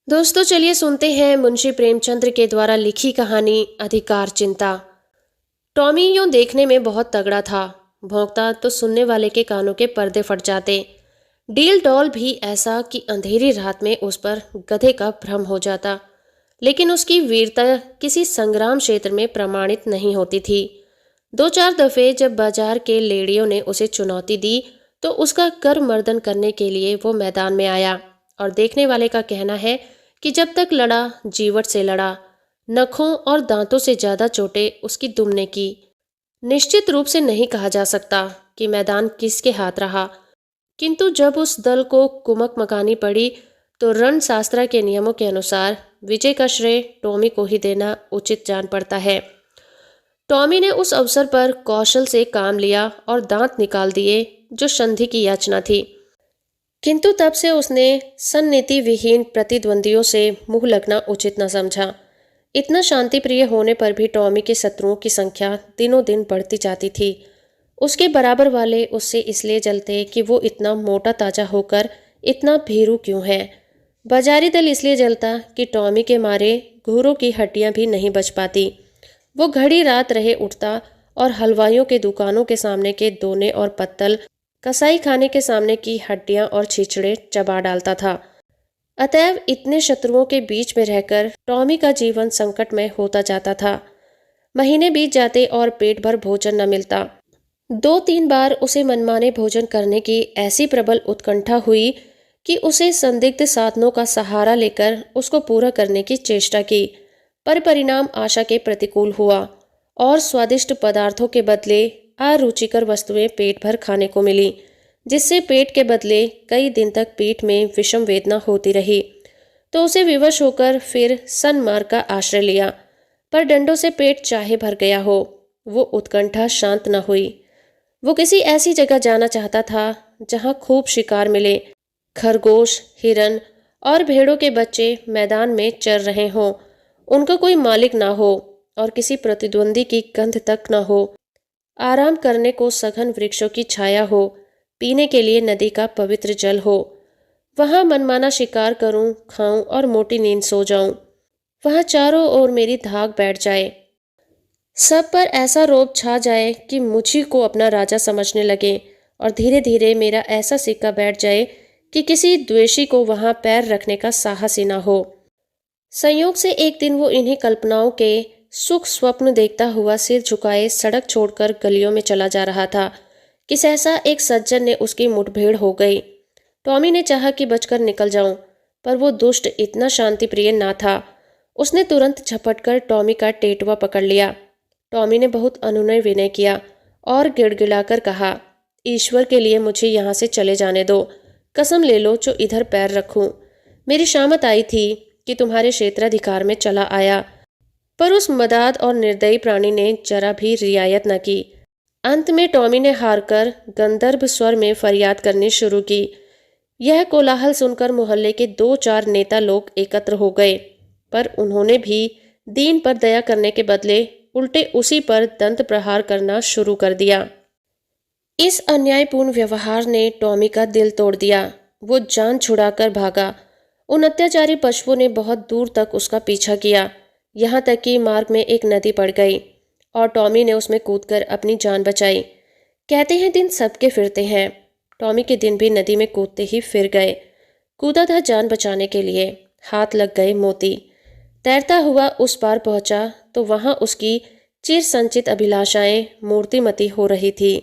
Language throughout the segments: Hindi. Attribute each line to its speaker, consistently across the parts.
Speaker 1: दोस्तों चलिए सुनते हैं मुंशी प्रेमचंद्र के द्वारा लिखी कहानी अधिकार चिंता। टॉमी यूं देखने में बहुत तगड़ा था। भौंकता तो सुनने वाले के कानों के पर्दे फट जाते। डील डॉल भी ऐसा कि अंधेरी रात में उस पर गधे का भ्रम हो जाता। लेकिन उसकी वीरता किसी संग्राम क्षेत्र में प्रमाणित नहीं होती थी। दो चार दफे जब बाजार के लेडियों ने उसे चुनौती दी तो उसका करमर्दन करने के लिए वो मैदान में आया। और देखने वाले का कहना है कि जब तक लड़ा जीवट से लड़ा। नखों और दांतों से ज्यादा चोटें उसकी दुम ने की। निश्चित रूप से नहीं कहा जा सकता कि मैदान किसके हाथ रहा, किंतु जब उस दल को कुमक मकानी पड़ी तो रणशास्त्र के नियमों के अनुसार विजय का श्रेय टॉमी को ही देना उचित जान पड़ता है। टॉमी ने उस अवसर पर कौशल से काम लिया और दांत निकाल दिए जो संधि की याचना थी, किंतु तब से उसने सन्नीति विहीन प्रतिद्वंदियों से मुंह लगना उचित न समझा। इतना शांति प्रिय होने पर भी टॉमी के शत्रुओं की संख्या दिनों दिन बढ़ती जाती थी। उसके बराबर वाले उससे इसलिए जलते कि वो इतना मोटा ताजा होकर इतना भीरू क्यों है। बाजारी दल इसलिए जलता कि टॉमी के मारे घूरों की हड्डियां भी नहीं बच पाती। वो घड़ी रात रहे उठता और हलवाइयों के दुकानों के सामने के दोने और पत्तल, कसाई खाने के सामने की हड्डियां और छिछड़े चबा डालता था। अतएव इतने शत्रुओं के बीच में रहकर टॉमी का जीवन संकट में होता जाता था। महीने बीत जाते और पेट भर भोजन न मिलता। दो तीन बार उसे मनमाने भोजन करने की ऐसी प्रबल उत्कंठा हुई कि उसे संदिग्ध साधनों का सहारा लेकर उसको पूरा करने की चेष्टा की, पर परिणाम आशा के प्रतिकूल हुआ और स्वादिष्ट पदार्थों के बदले अरुचिकर वस्तुएं पेट भर खाने को मिली, जिससे पेट के बदले कई दिन तक पीठ में विषम वेदना होती रही। तो उसे विवश होकर फिर सनमार्ग का आश्रय लिया, पर डंडों से पेट चाहे भर गया हो, वो उत्कंठा शांत न हुई। वो किसी ऐसी जगह जाना चाहता था जहां खूब शिकार मिले, खरगोश, हिरन और भेड़ों के बच्चे मैदान में चर रहे हों, उनका कोई मालिक ना हो और किसी प्रतिद्वंदी की गंध तक न हो। आराम करने को सघन वृक्षों की छाया हो, पीने के लिए नदी का पवित्र जल हो। वहां मनमाना शिकार करूं, खाऊं और मोटी नींद सो जाऊं। वहां चारों ओर मेरी धाक बैठ जाए, सब पर ऐसा रोब छा जाए कि मुझी को अपना राजा समझने लगे और धीरे धीरे मेरा ऐसा सिक्का बैठ जाए कि किसी द्वेषी को वहां पैर रखने का साहस ही ना हो। संयोग से एक दिन वो इन्हीं कल्पनाओं के सुख स्वप्न देखता हुआ सिर झुकाए सड़क छोड़कर गलियों में चला जा रहा था कि सहसा एक सज्जन ने उसकी मुठभेड़ हो गई। टॉमी ने चाहा कि बचकर निकल जाऊं, पर वो दुष्ट इतना शांति प्रिय ना था। उसने तुरंत झपटकर टॉमी का टेटवा पकड़ लिया। टॉमी ने बहुत अनुनय विनय किया और गिड़गिड़ाकर कहा, ईश्वर के लिए मुझे यहाँ से चले जाने दो। कसम ले लो जो इधर पैर रखूं। मेरी शामत आई थी कि तुम्हारे क्षेत्राधिकार में चला आया, पर उस मदाद और निर्दयी प्राणी ने जरा भी रियायत न की। अंत में टॉमी ने हारकर गंदर्भ स्वर में फरियाद करनी शुरू की। यह कोलाहल सुनकर मोहल्ले के दो चार नेता लोग एकत्र हो गए, पर उन्होंने भी दीन पर दया करने के बदले उल्टे उसी पर दंत प्रहार करना शुरू कर दिया। इस अन्यायपूर्ण व्यवहार ने टॉमी का दिल तोड़ दिया। वो जान छुड़ाकर भागा। उन अत्याचारी पशुओं ने बहुत दूर तक उसका पीछा किया, यहाँ तक कि मार्ग में एक नदी पड़ गई और टॉमी ने उसमें कूदकर अपनी जान बचाई। कहते हैं दिन सबके फिरते हैं। टॉमी के दिन भी नदी में कूदते ही फिर गए। कूदा था जान बचाने के लिए, हाथ लग गए मोती। तैरता हुआ उस पार पहुंचा तो वहां उसकी चिर संचित अभिलाषाएं मूर्तिमती हो रही थी।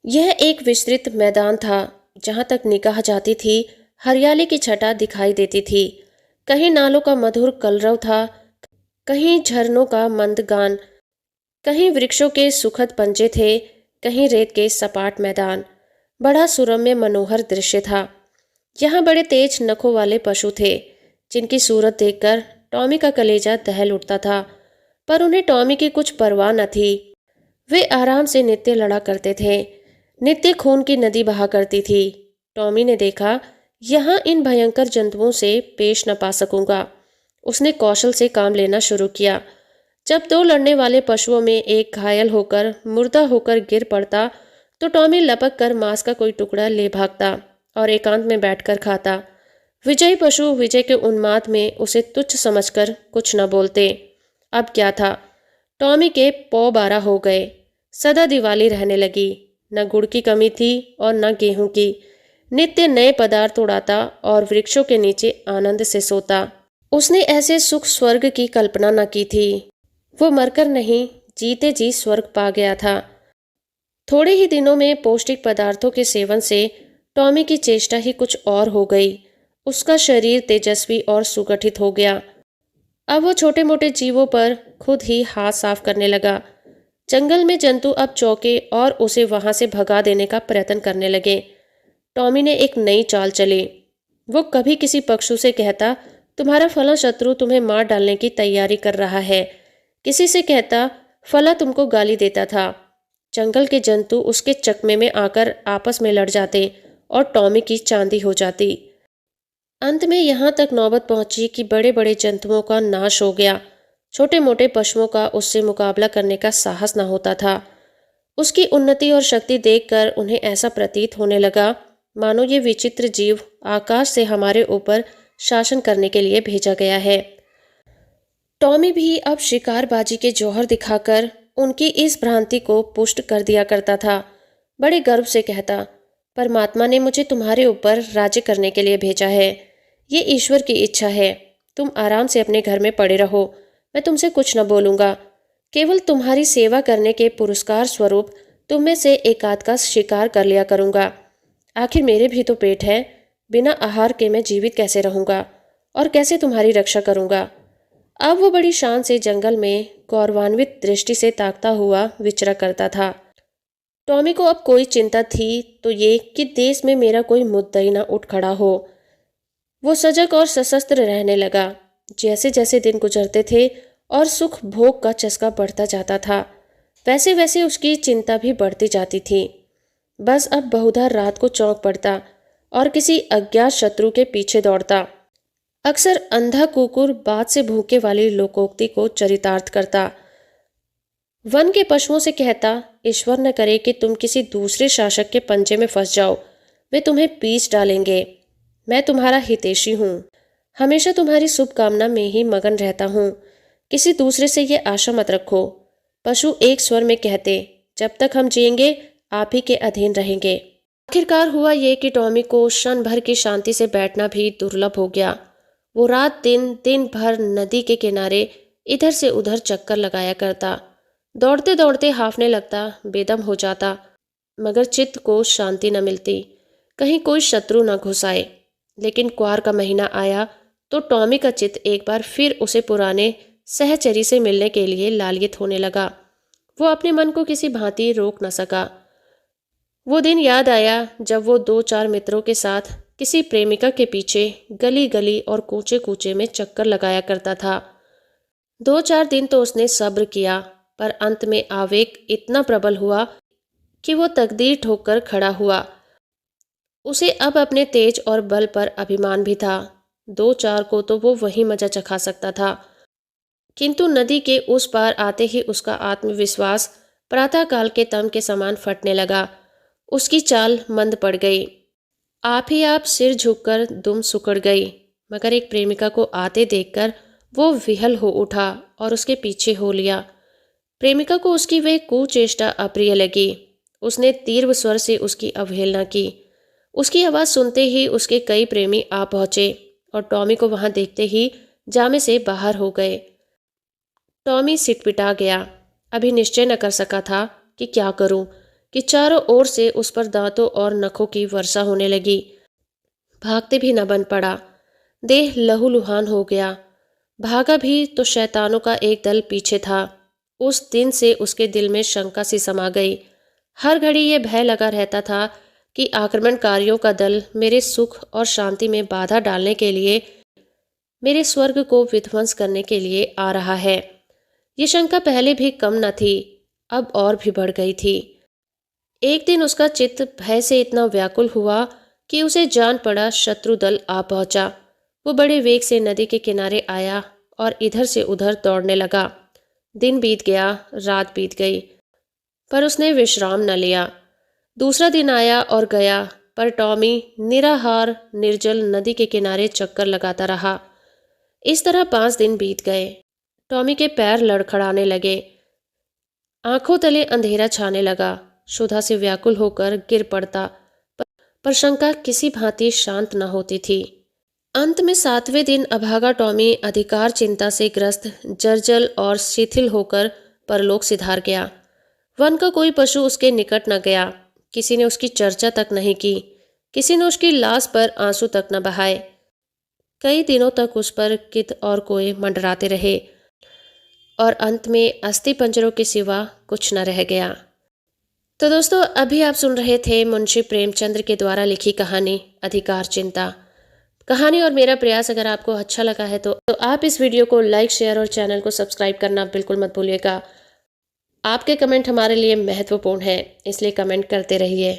Speaker 1: यह एक विस्तृत मैदान था, जहां तक निगाह जाती थी हरियाली की छटा दिखाई देती थी। कहीं नालों का मधुर कलरव था, कहीं झरनों का मंद गान, कहीं वृक्षों के सुखद पंजे थे, कहीं रेत के सपाट मैदान। बड़ा सुरम्य मनोहर दृश्य था। यहाँ बड़े तेज नखों वाले पशु थे, जिनकी सूरत देखकर टॉमी का कलेजा दहल उठता था, पर उन्हें टॉमी की कुछ परवाह न थी। वे आराम से नित्य लड़ा करते थे, नित्य खून की नदी बहा करती थी। टॉमी ने देखा, यहाँ इन भयंकर जंतुओं से पेश न पा सकूंगा। उसने कौशल से काम लेना शुरू किया। जब दो लड़ने वाले पशुओं में एक घायल होकर मुर्दा होकर गिर पड़ता तो टॉमी लपक कर मांस का कोई टुकड़ा ले भागता और एकांत में बैठकर खाता। विजयी पशु विजय के उन्माद में उसे तुच्छ समझकर कुछ न बोलते। अब क्या था, टॉमी के पौ 12 हो गए। सदा दिवाली रहने लगी। न गुड़ की कमी थी और न गेहूं की। नित्य नए पदार्थ उड़ाता और वृक्षों के नीचे आनंद से सोता। उसने ऐसे सुख स्वर्ग की कल्पना न की थी। वो मरकर नहीं, जीते जी स्वर्ग पा गया था। थोड़े ही दिनों में पौष्टिक पदार्थों के सेवन से टॉमी की चेष्टा ही कुछ और हो गई। उसका शरीर तेजस्वी और सुगठित हो गया। अब वो छोटे मोटे जीवों पर खुद ही हाथ साफ करने लगा। जंगल में जंतु अब चौंके और उसे वहां से भगा देने का प्रयत्न करने लगे। टॉमी ने एक नई चाल चली। वो कभी किसी पक्षु से कहता, तुम्हारा फला शत्रु तुम्हें मार डालने की तैयारी कर रहा है। किसी से कहता, फला तुमको गाली देता था। जंगल के जंतु उसके चकमे में आकर आपस में लड़ जाते और टॉमी की चांदी हो जाती। अंत में यहाँ तक नौबत पहुंची कि बड़े बड़े जंतुओं का नाश हो गया। छोटे मोटे पशुओं का उससे मुकाबला करने का साहस न होता था। उसकी उन्नति और शक्ति देखकर उन्हें ऐसा प्रतीत होने लगा मानो ये विचित्र जीव आकाश से हमारे ऊपर शासन करने के लिए भेजा गया है। टॉमी भी अब शिकारबाजी के जौहर दिखाकर उनकी इस भ्रांति को पुष्ट कर दिया करता था। बड़े गर्व से कहता, परमात्मा ने मुझे तुम्हारे ऊपर राज्य करने के लिए भेजा है। ये ईश्वर की इच्छा है। तुम आराम से अपने घर में पड़े रहो। मैं तुमसे कुछ न बोलूँगा। केवल तुम्हारी सेवा करने के पुरस्कार स्वरूप तुम में से एक आध का शिकार कर लिया करूँगा। आखिर मेरे भी तो पेट है। बिना आहार के मैं जीवित कैसे रहूँगा और कैसे तुम्हारी रक्षा करूँगा। अब वो बड़ी शान से जंगल में गौरवान्वित दृष्टि से ताकता हुआ विचरा करता था। टॉमी को अब कोई चिंता थी तो ये कि देश में मेरा कोई मुद्दई न उठ खड़ा हो। वो सजग और सशस्त्र रहने लगा। जैसे जैसे दिन गुजरते थे और सुख भोग का चस्का बढ़ता जाता था, वैसे वैसे उसकी चिंता भी बढ़ती जाती थी। बस अब बहुधा रात को चौंक पड़ता और किसी अज्ञात शत्रु के पीछे दौड़ता। अक्सर अंधा कुकुर बात से भूखे वाली लोकोक्ति को चरितार्थ करता। वन के पशुओं से कहता, ईश्वर न करे कि तुम किसी दूसरे शासक के पंजे में फंस जाओ। वे तुम्हें पीस डालेंगे। मैं तुम्हारा हितैषी हूँ। हमेशा तुम्हारी शुभकामना में ही मगन रहता हूँ। किसी दूसरे से ये आशा मत रखो। पशु एक स्वर में कहते, जब तक हम जिएंगे आप ही के अधीन रहेंगे। आखिरकार हुआ ये कि टॉमी को क्षण भर की शांति से बैठना भी दुर्लभ हो गया। वो रात दिन भर नदी के किनारे इधर से उधर चक्कर लगाया करता। दौड़ते दौड़ते हांफने लगता, बेदम हो जाता, मगर चित्त को शांति न मिलती। कहीं कोई शत्रु न घुस आए। लेकिन क्वार का महीना आया तो टॉमी का चित्त एक बार फिर उसे पुराने सहचरी से मिलने के लिए लालित होने लगा। वो अपने मन को किसी भांति रोक न सका। वो दिन याद आया जब वो 2-4 मित्रों के साथ किसी प्रेमिका के पीछे गली गली और कूचे कूचे में चक्कर लगाया करता था। 2-4 दिन तो उसने सब्र किया, पर अंत में आवेग इतना प्रबल हुआ कि वो तकदीर ठोक कर खड़ा हुआ। उसे अब अपने तेज और बल पर अभिमान भी था। 2-4 को तो वो वही मजा चखा सकता था, किंतु नदी के उस पार आते ही उसका आत्मविश्वास प्रातःकाल के तम के समान फटने लगा। उसकी चाल मंद पड़ गई। आप ही आप सिर झुककर दुम सुकड़ गई। मगर एक प्रेमिका को आते देखकर वो विहल हो उठा और उसके पीछे हो लिया। प्रेमिका को उसकी वह कुचेष्टा अप्रिय लगी। उसने तीव्र स्वर से उसकी अवहेलना की। उसकी आवाज़ सुनते ही उसके कई प्रेमी आ पहुँचे और टॉमी को वहाँ देखते ही जामे से बाहर हो गए। टॉमी सिटपिटा गया। अभी निश्चय न कर सका था कि क्या करूं, कि चारों ओर से उस पर दांतों और नखों की वर्षा होने लगी। भागते भी न बन पड़ा। देह लहूलुहान हो गया। भागा भी तो शैतानों का एक दल पीछे था। उस दिन से उसके दिल में शंका सी समा गई। हर घड़ी ये भय लगा रहता था कि आक्रमणकारियों का दल मेरे सुख और शांति में बाधा डालने के लिए, मेरे स्वर्ग को विध्वंस करने के लिए आ रहा है। ये शंका पहले भी कम न थी, अब और भी बढ़ गई थी। एक दिन उसका चित्त भय से इतना व्याकुल हुआ कि उसे जान पड़ा शत्रु दल आ पहुंचा। वो बड़े वेग से नदी के किनारे आया और इधर से उधर दौड़ने लगा। दिन बीत गया, रात बीत गई, पर उसने विश्राम न लिया। दूसरा दिन आया और गया। पर टॉमी निराहार निर्जल नदी के किनारे चक्कर लगाता रहा। इस तरह 5 दिन बीत गए। टॉमी के पैर लड़खड़ाने लगे, आंखों तले अंधेरा छाने लगा। क्षुधा से व्याकुल होकर गिर पड़ता, पर शंका किसी भांति शांत न होती थी। अंत में 7वें दिन अभागा टॉमी अधिकार चिंता से ग्रस्त, जर्जर और शिथिल होकर परलोक सिधार गया। वन का कोई पशु उसके निकट न गया, किसी ने उसकी चर्चा तक नहीं की, किसी ने उसकी लाश पर आंसू तक न बहाए। कई दिनों तक उस पर कित और कोए मंडराते रहे और अंत में अस्थि पंजरों के सिवा कुछ न रह गया। तो दोस्तों, अभी आप सुन रहे थे मुंशी प्रेमचंद्र के द्वारा लिखी कहानी अधिकार चिंता। कहानी और मेरा प्रयास अगर आपको अच्छा लगा है तो आप इस वीडियो को लाइक, शेयर और चैनल को सब्सक्राइब करना बिल्कुल मत भूलिएगा। आपके कमेंट हमारे लिए महत्वपूर्ण है, इसलिए कमेंट करते रहिए।